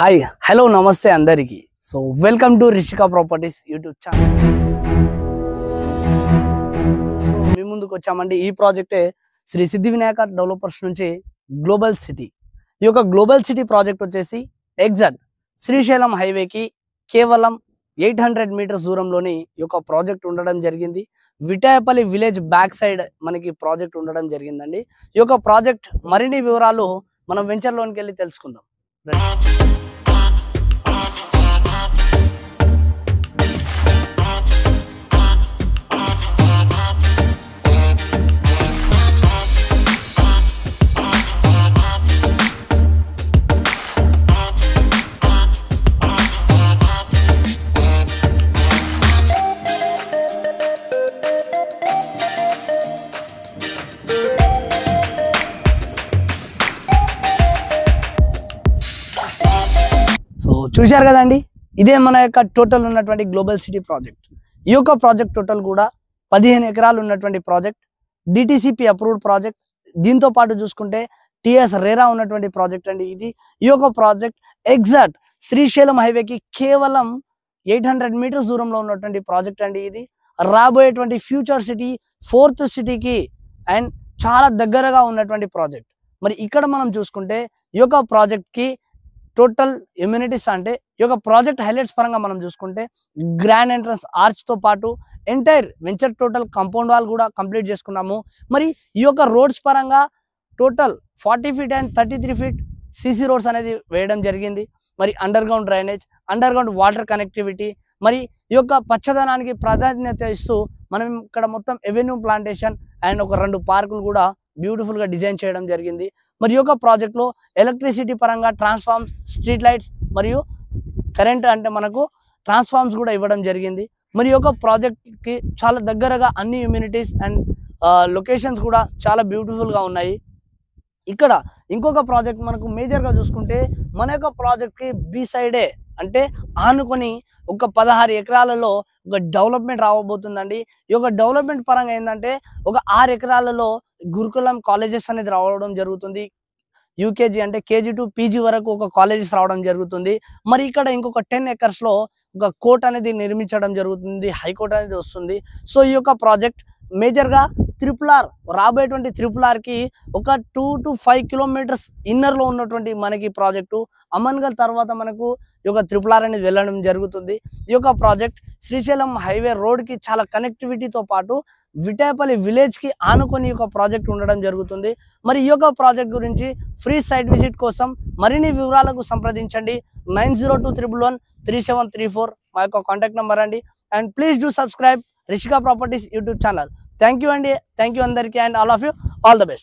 Hi hello నమస్తే అందరికి. So welcome to Rishika properties YouTube channel. మీ ముందుకు వచ్చామండి. ఈ ప్రాజెక్టే శ్రీ సిద్ధి వినాయక డెవలపర్స్ నుంచి గ్లోబల్ సిటీ. ఈ యొక్క గ్లోబల్ సిటీ ప్రాజెక్ట్ వచ్చేసి ఎగ్జాక్ట్ శ్రీశైలం హైవేకి కేవలం 800 మీటర్స్ దూరంలోని ఈ యొక్క ప్రాజెక్ట్ ఉండడం జరిగింది. విటాయపల్లి విలేజ్ బ్యాక్ సైడ్ మనకి ప్రాజెక్ట్ ఉండడం జరిగిందండి. ఈ యొక్క ప్రాజెక్ట్ మరిన్ని వివరాలు మనం వెంచర్లోనికి వెళ్ళి తెలుసుకుందాం. సో చూశారు కదండి, ఇదే మన యొక్క టోటల్ ఉన్నటువంటి గ్లోబల్ సిటీ ప్రాజెక్ట్. ఈ యొక్క ప్రాజెక్ట్ టోటల్ కూడా 15 ఎకరాలు ఉన్నటువంటి ప్రాజెక్ట్, డిటిసిపి అప్రూవ్డ్ ప్రాజెక్ట్. దీంతో పాటు చూసుకుంటే టిఎస్ రేరా ఉన్నటువంటి ప్రాజెక్ట్ అండి ఇది. ఈ యొక్క ప్రాజెక్ట్ ఎగ్జాక్ట్ శ్రీశైలం హైవేకి కేవలం 800 మీటర్స్ దూరంలో ఉన్నటువంటి ప్రాజెక్ట్ అండి ఇది. రాబోయేటువంటి ఫ్యూచర్ సిటీ, 4th సిటీకి అండ్ చాలా దగ్గరగా ఉన్నటువంటి ప్రాజెక్ట్. మరి ఇక్కడ మనం చూసుకుంటే ఈ యొక్క ప్రాజెక్ట్కి టోటల్ ఎమ్యూనిటీస్ అంటే ఈ యొక్క ప్రాజెక్ట్ హైలైట్స్ పరంగా మనం చూసుకుంటే గ్రాండ్ ఎంట్రన్స్ ఆర్చ్తో పాటు entire venture total compound wall కూడా కంప్లీట్ చేసుకున్నాము. మరి ఈ యొక్క రోడ్స్ పరంగా total 40 feet and 33 feet CC roads అనేది వేయడం జరిగింది. మరి under ground drainage, under ground water connectivity, మరి ఈ యొక్క పచ్చదనానికి ప్రాధాన్యత ఇస్తూ మనం ఇక్కడ మొత్తం ఎవెన్యూ ప్లాంటేషన్ అండ్ ఒక 2 పార్కులు కూడా బ్యూటిఫుల్గా డిజైన్ చేయడం జరిగింది. మరి ఈ యొక్క ప్రాజెక్ట్లో ఎలక్ట్రిసిటీ పరంగా ట్రాన్స్ఫార్మ్స్, స్ట్రీట్ లైట్స్ మరియు కరెంట్ అంటే మనకు ట్రాన్స్ఫార్మ్స్ కూడా ఇవ్వడం జరిగింది. మరి ఈ యొక్క ప్రాజెక్ట్కి చాలా దగ్గరగా అన్ని ఇమ్యూనిటీస్ అండ్ లొకేషన్స్ కూడా చాలా బ్యూటిఫుల్గా ఉన్నాయి. ఇక్కడ ఇంకొక ప్రాజెక్ట్ మనకు మేజర్గా చూసుకుంటే మన యొక్క ప్రాజెక్ట్కి బి సైడే అంటే ఆనుకొని ఒక 16 ఎకరాలలో ఒక డెవలప్మెంట్ రావబోతుందండి. ఈ యొక్క డెవలప్మెంట్ పరంగా ఏంటంటే ఒక 6 ఎకరాలలో గురుకులం కాలేజెస్ అనేది రావడం జరుగుతుంది. యూకేజీ అంటే కేజీ టు పీజీ వరకు ఒక కాలేజెస్ రావడం జరుగుతుంది. మరి ఇక్కడ ఇంకొక 10 ఎకర్స్లో ఒక కోర్ట్ అనేది నిర్మించడం జరుగుతుంది, హైకోర్ట్ అనేది వస్తుంది. సో ఈ యొక్క ప్రాజెక్ట్ మేజర్గా RRR రాబోయేటువంటి RRRకి ఒక 2 to 5 కిలోమీటర్స్ ఇన్నర్లో ఉన్నటువంటి మనకి ప్రాజెక్టు అమన్గల్ తర్వాత మనకు ఈ యొక్క RRR అనేది వెళ్ళడం జరుగుతుంది. ఈ యొక్క ప్రాజెక్ట్ శ్రీశైలం హైవే రోడ్కి చాలా కనెక్టివిటీతో పాటు విటాయపల్లి విలేజ్కి ఆనుకొని ఒక ప్రాజెక్ట్ ఉండడం జరుగుతుంది. మరి ఈ యొక్క ప్రాజెక్ట్ గురించి ఫ్రీ సైట్ విజిట్ కోసం మరిన్ని వివరాలకు సంప్రదించండి 9021113734 మా యొక్క కాంటాక్ట్ నెంబర్ అండి. And please do subscribe Rishika properties YouTube channel. Thank you అండి, థ్యాంక్ యూ అందరికీ and all of you, all the best.